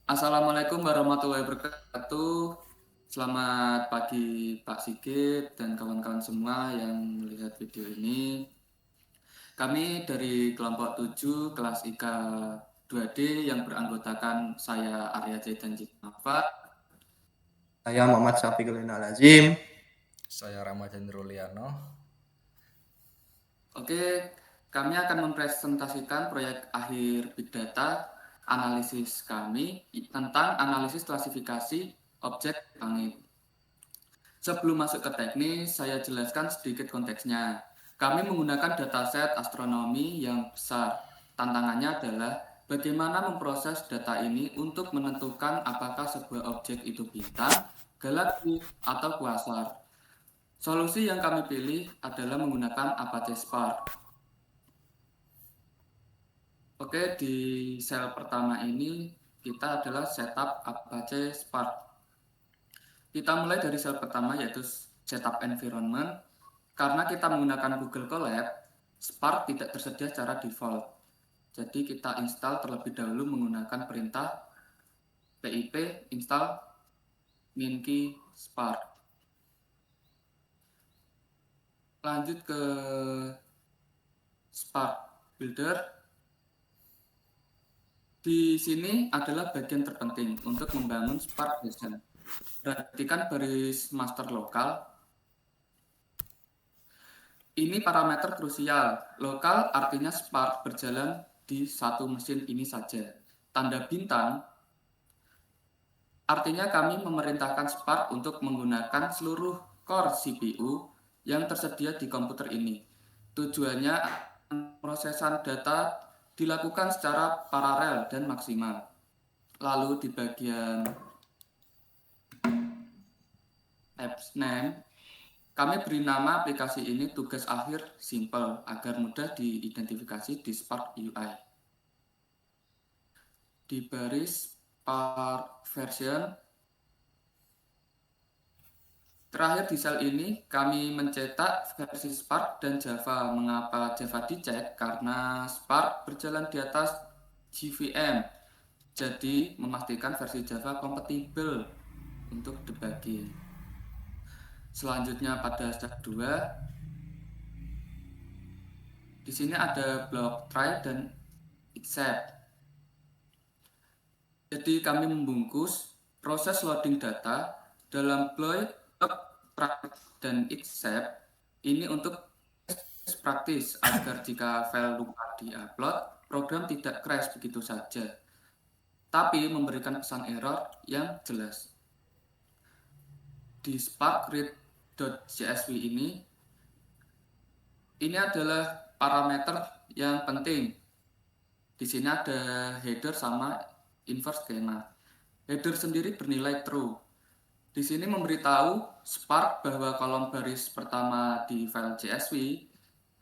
Assalamualaikum warahmatullahi wabarakatuh. Selamat pagi Pak Sigit dan kawan-kawan semua yang melihat video ini. Kami dari kelompok 7 kelas IK 2D yang beranggotakan saya Arya Zaidan Jitnafa. Saya Muhammad Syafiqul Lazim. Saya Ramadhan Ruliano. Oke, kami akan mempresentasikan proyek akhir Big Data analisis kami tentang analisis klasifikasi objek langit. Sebelum masuk ke teknis, saya jelaskan sedikit konteksnya. Kami menggunakan dataset astronomi yang besar. Tantangannya adalah bagaimana memproses data ini untuk menentukan apakah sebuah objek itu bintang, galaksi, atau kuasar. Solusi yang kami pilih adalah menggunakan Apache Spark. Oke, di sel pertama ini kita adalah setup Apache Spark. Kita mulai dari sel pertama yaitu setup environment. Karena kita menggunakan Google Colab, Spark tidak tersedia secara default. Jadi kita install terlebih dahulu menggunakan perintah pip install minky spark. Lanjut ke Spark Builder. Di sini adalah bagian terpenting untuk membangun Spark Session. Perhatikan baris master lokal. Ini parameter krusial. Lokal artinya Spark berjalan di satu mesin ini saja. Tanda bintang artinya kami memerintahkan Spark untuk menggunakan seluruh core CPU yang tersedia di komputer ini. Tujuannya pemrosesan data dilakukan secara paralel dan maksimal. Lalu di bagian apps name, kami beri nama aplikasi ini tugas akhir simple agar mudah diidentifikasi di Spark UI. Di baris Spark version, terakhir di sel ini kami mencetak versi Spark dan Java. Mengapa Java dicek? Karena Spark berjalan di atas JVM, jadi memastikan versi Java kompatibel untuk debugging. Selanjutnya pada step 2, di sini ada blok try dan except. Jadi kami membungkus proses loading data dalam blok try dan except ini untuk praktis agar jika file lupa di-upload, program tidak crash begitu saja, tapi memberikan pesan error yang jelas. Di spark_read.csv ini adalah parameter yang penting. Di sini ada header sama inverse schema. Header sendiri bernilai true. Di sini memberitahu Spark bahwa kolom baris pertama di file CSV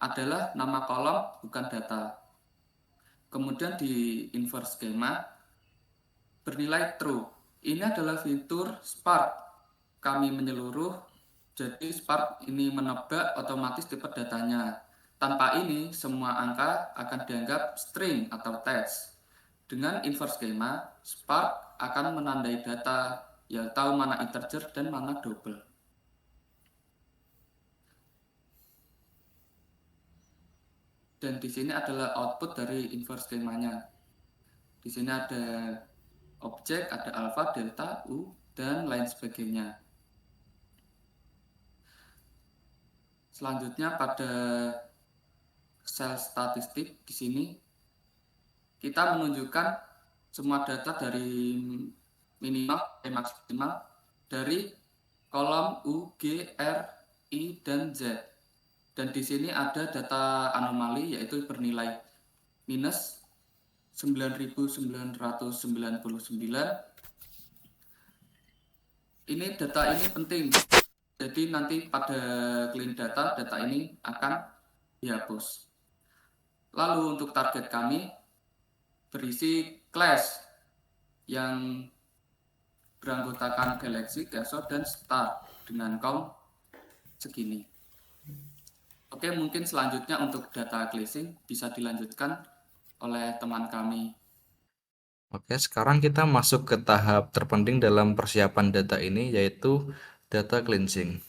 adalah nama kolom bukan data. Kemudian di inverse schema bernilai true. Ini adalah fitur Spark. Kami menyeluruh, jadi Spark ini menebak otomatis tipe datanya. Tanpa ini, semua angka akan dianggap string atau text. Dengan inverse schema, Spark akan menandai data, ya tahu mana integer dan mana double. Dan di sini adalah output dari inverse schemanya. Di sini ada objek, ada alpha, delta, u, dan lain sebagainya. Selanjutnya pada sel statistik di sini kita menunjukkan semua data dari minimal sampai maksimal dari kolom U, G, R, I, dan Z. Dan di sini ada data anomali yaitu bernilai minus 9.999. Ini data ini penting. Jadi nanti pada clean data ini akan dihapus. Lalu untuk target kami berisi class yang beranggotakan Galaxy, Gaso, dan Star dengan count segini. Oke, mungkin selanjutnya untuk data classing bisa dilanjutkan oleh teman kami. Oke, sekarang kita masuk ke tahap terpenting dalam persiapan data ini, yaitu data cleansing.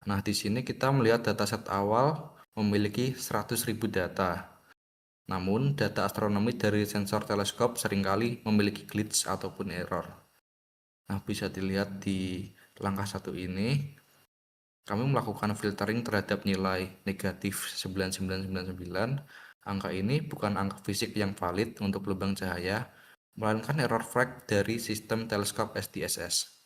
Nah, di sini kita melihat dataset awal memiliki 100.000 data. Namun, data astronomi dari sensor teleskop seringkali memiliki glitch ataupun error. Nah, bisa dilihat di langkah 1 ini, kami melakukan filtering terhadap nilai negatif 9999. Angka ini bukan angka fisik yang valid untuk lubang cahaya, melainkan error flag dari sistem teleskop SDSS.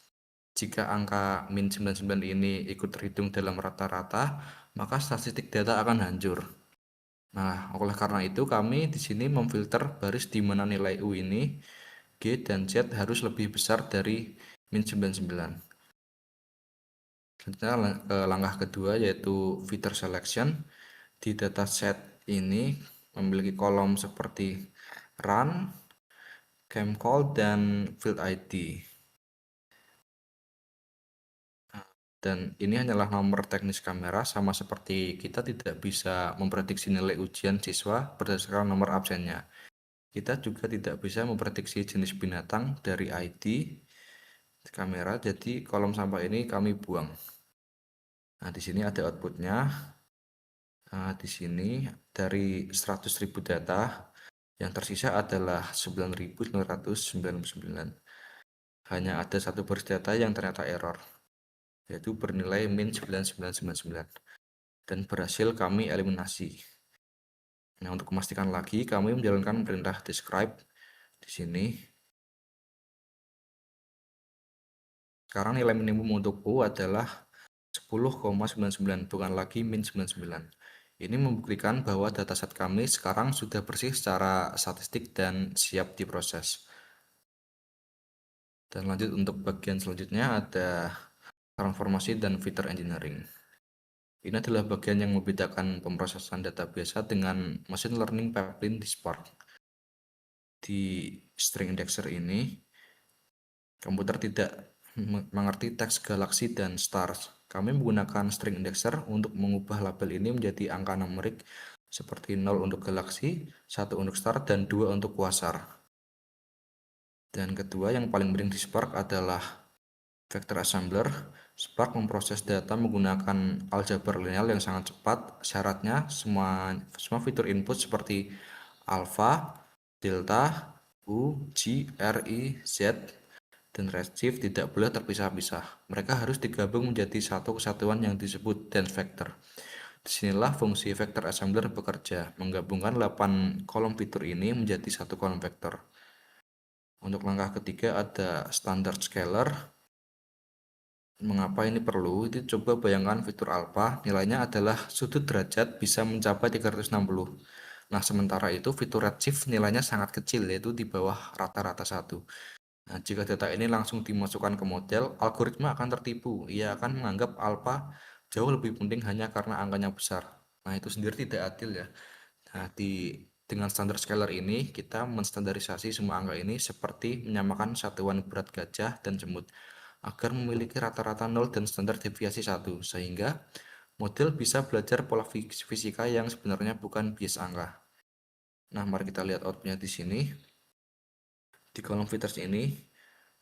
Jika angka min 99 ini ikut terhitung dalam rata-rata, maka statistik data akan hancur. Nah, oleh karena itu kami di sini memfilter baris di mana nilai U ini, G dan Z harus lebih besar dari min 99. Selanjutnya ke langkah kedua yaitu feature selection. Di dataset ini memiliki kolom seperti run, camcall, dan field ID. Dan ini hanyalah nomor teknis kamera, sama seperti kita tidak bisa memprediksi nilai ujian siswa berdasarkan nomor absennya. Kita juga tidak bisa memprediksi jenis binatang dari ID kamera, jadi kolom sampah ini kami buang. Nah, di sini ada outputnya. Nah, di sini dari 100.000 data, yang tersisa adalah 9.999. Hanya ada satu baris data yang ternyata error, yaitu bernilai min 9999. Dan berhasil kami eliminasi. Nah, untuk memastikan lagi, kami menjalankan perintah describe di sini. Sekarang nilai minimum untuk U adalah 10,99, bukan lagi min 99. Ini membuktikan bahwa dataset kami sekarang sudah bersih secara statistik dan siap diproses. Dan lanjut untuk bagian selanjutnya ada transformasi dan feature engineering. Ini adalah bagian yang membedakan pemrosesan data biasa dengan machine learning pipeline di Spark. Di string indexer ini, komputer tidak mengerti teks galaksi dan stars. Kami menggunakan string indexer untuk mengubah label ini menjadi angka numerik seperti 0 untuk galaksi, 1 untuk star, dan 2 untuk quasar. Dan kedua yang paling penting di Spark adalah vector assembler. Spark memproses data menggunakan aljabar linear yang sangat cepat. Syaratnya semua fitur input seperti alpha, delta, U, G, R, I, Z, dan redshift tidak boleh terpisah-pisah. Mereka harus digabung menjadi satu kesatuan yang disebut dense vector. Disinilah fungsi vector assembler bekerja, menggabungkan 8 kolom fitur ini menjadi satu kolom vektor. Untuk langkah ketiga ada standard scaler. Mengapa ini perlu? Itu coba bayangkan fitur alpha, nilainya adalah sudut derajat bisa mencapai 360. Nah, sementara itu fitur redshift nilainya sangat kecil, yaitu di bawah rata-rata 1. Nah, jika data ini langsung dimasukkan ke model, algoritma akan tertipu. Ia akan menganggap alpha jauh lebih penting hanya karena angkanya besar. Nah, itu sendiri tidak adil ya. Nah, dengan standar scaler ini, kita menstandarisasi semua angka ini seperti menyamakan satuan berat gajah dan semut, agar memiliki rata-rata 0 dan standar deviasi 1, sehingga model bisa belajar pola fisika yang sebenarnya bukan bias angka. Nah, mari kita lihat outputnya di sini. Di kolom features ini,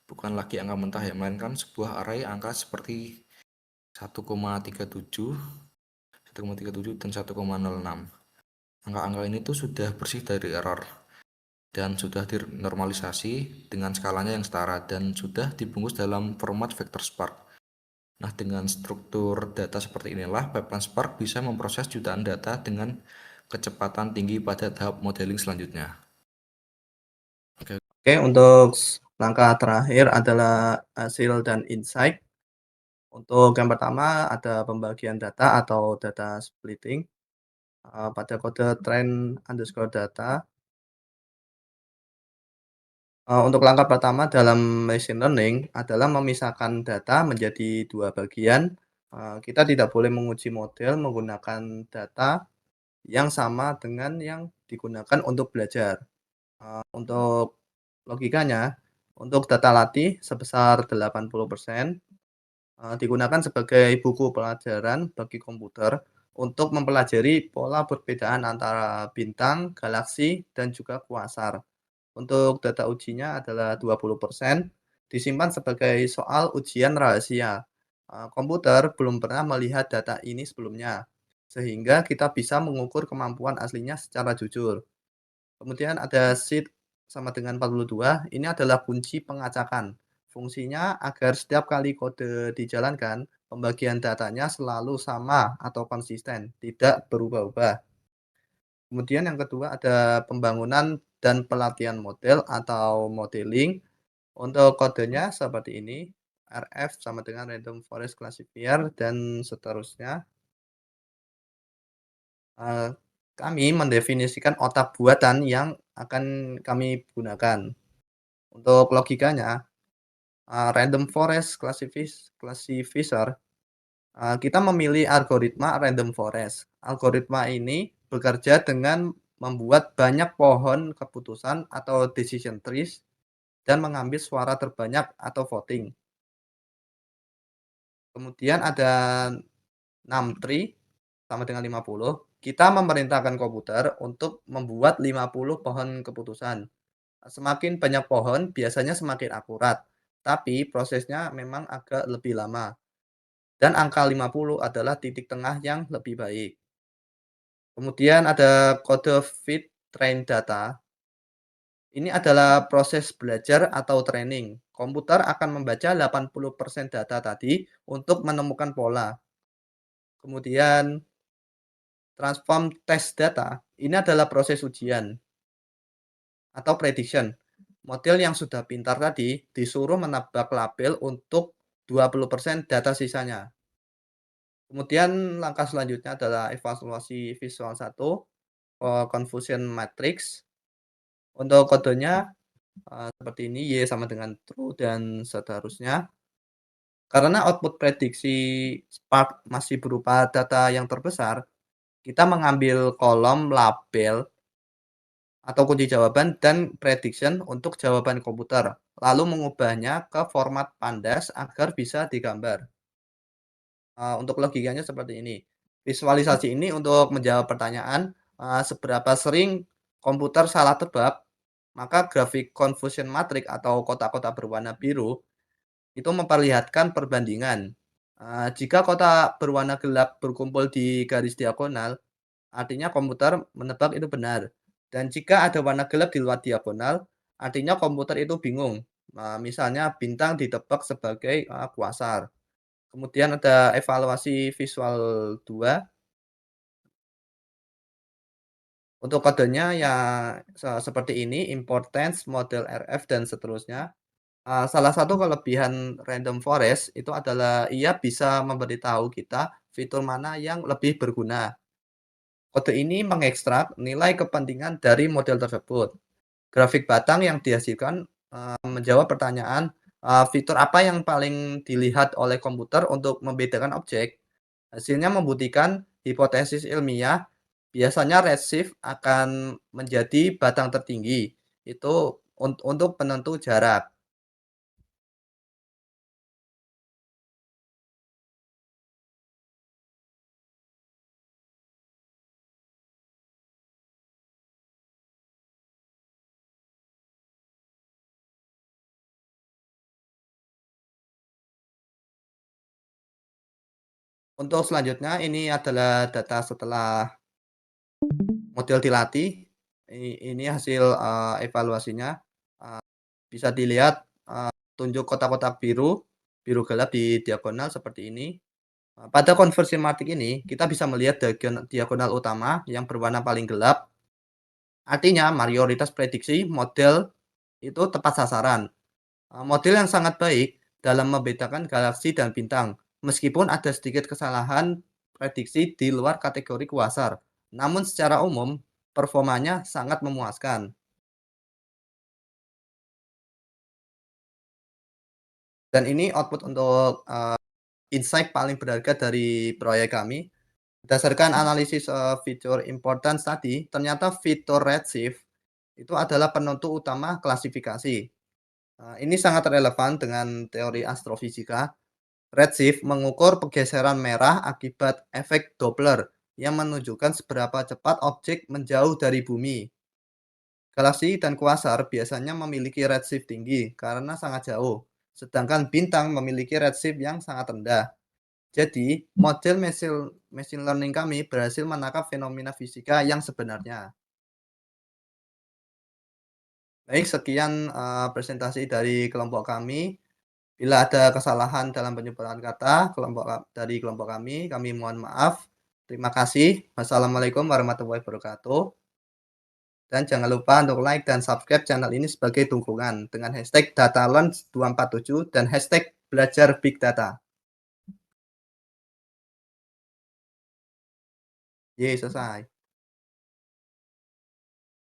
bukan lagi angka mentah ya, melainkan sebuah array angka seperti 1,37, 1,37 dan 1,06. Angka-angka ini tuh sudah bersih dari error dan sudah dinormalisasi dengan skalanya yang setara dan sudah dibungkus dalam format vector Spark. Nah, dengan struktur data seperti inilah pipeline Spark bisa memproses jutaan data dengan kecepatan tinggi pada tahap modeling selanjutnya. Oke, untuk langkah terakhir adalah hasil dan insight. Untuk yang pertama ada pembagian data atau data splitting pada kode trend_data. Untuk langkah pertama dalam machine learning adalah memisahkan data menjadi dua bagian. Kita tidak boleh menguji model menggunakan data yang sama dengan yang digunakan untuk belajar. Untuk logikanya, untuk data latih sebesar 80%, digunakan sebagai buku pelajaran bagi komputer untuk mempelajari pola perbedaan antara bintang, galaksi, dan juga kuasar. Untuk data ujinya adalah 20%, disimpan sebagai soal ujian rahasia. Komputer belum pernah melihat data ini sebelumnya, sehingga kita bisa mengukur kemampuan aslinya secara jujur. Kemudian ada sheet sama dengan 42, ini adalah kunci pengacakan. Fungsinya agar setiap kali kode dijalankan, pembagian datanya selalu sama atau konsisten, tidak berubah-ubah. Kemudian yang kedua ada pembangunan dan pelatihan model atau modeling. Untuk kodenya seperti ini, RF sama dengan Random Forest Classifier dan seterusnya. Kami mendefinisikan otak buatan yang akan kami gunakan. Untuk logikanya, Random Forest Classifier, kita memilih algoritma Random Forest. Algoritma ini bekerja dengan membuat banyak pohon keputusan atau decision trees dan mengambil suara terbanyak atau voting. Kemudian ada 6 tree sama dengan 50. Kita memerintahkan komputer untuk membuat 50 pohon keputusan. Semakin banyak pohon biasanya semakin akurat, tapi prosesnya memang agak lebih lama. Dan angka 50 adalah titik tengah yang lebih baik. Kemudian ada kode feed train data. Ini adalah proses belajar atau training. Komputer akan membaca 80% data tadi untuk menemukan pola. Kemudian transform test data, ini adalah proses ujian atau prediction. Model yang sudah pintar tadi disuruh menebak label untuk 20% data sisanya. Kemudian langkah selanjutnya adalah evaluasi visual 1, confusion matrix. Untuk kodenya seperti ini, Y sama dengan true dan seterusnya. Karena output prediksi Spark masih berupa data yang terbesar, kita mengambil kolom label atau kunci jawaban dan prediction untuk jawaban komputer, lalu mengubahnya ke format pandas agar bisa digambar. Untuk logikanya seperti ini. Visualisasi ini untuk menjawab pertanyaan, seberapa sering komputer salah tebak, maka grafik confusion matrix atau kotak-kotak berwarna biru itu memperlihatkan perbandingan. Jika kotak berwarna gelap berkumpul di garis diagonal, artinya komputer menebak itu benar. Dan jika ada warna gelap di luar diagonal, artinya komputer itu bingung. Misalnya bintang ditebak sebagai kuasar. Kemudian ada evaluasi visual 2. Untuk kodenya ya seperti ini, importance, model RF, dan seterusnya. Salah satu kelebihan Random Forest itu adalah ia bisa memberitahu kita fitur mana yang lebih berguna. Kode ini mengekstrak nilai kepentingan dari model tersebut. Grafik batang yang dihasilkan menjawab pertanyaan fitur apa yang paling dilihat oleh komputer untuk membedakan objek. Hasilnya membuktikan hipotesis ilmiah, biasanya redshift akan menjadi batang tertinggi. Itu untuk penentu jarak. Untuk selanjutnya ini adalah data setelah model dilatih. Ini hasil evaluasinya. Bisa dilihat tunjuk kotak-kotak biru, biru gelap di diagonal seperti ini. Pada konversi matik ini, kita bisa melihat diagonal utama yang berwarna paling gelap. Artinya, mayoritas prediksi model itu tepat sasaran. Model yang sangat baik dalam membedakan galaksi dan bintang, meskipun ada sedikit kesalahan prediksi di luar kategori kuasar. Namun secara umum, performanya sangat memuaskan. Dan ini output untuk insight paling berharga dari proyek kami. Berdasarkan analisis fitur importance tadi, ternyata fitur redshift itu adalah penentu utama klasifikasi. Ini sangat relevan dengan teori astrofisika. Redshift mengukur pergeseran merah akibat efek Doppler yang menunjukkan seberapa cepat objek menjauh dari bumi. Galaksi dan kuasar biasanya memiliki redshift tinggi karena sangat jauh, sedangkan bintang memiliki redshift yang sangat rendah. Jadi, model machine learning kami berhasil menangkap fenomena fisika yang sebenarnya. Baik, sekian presentasi dari kelompok kami. Bila ada kesalahan dalam penyebutan kata dari kelompok kami mohon maaf. Terima kasih. Wassalamualaikum warahmatullahi wabarakatuh. Dan jangan lupa untuk like dan subscribe channel ini sebagai dukungan dengan hashtag #DataLaunch247 dan hashtag belajar Big Data. Selesai.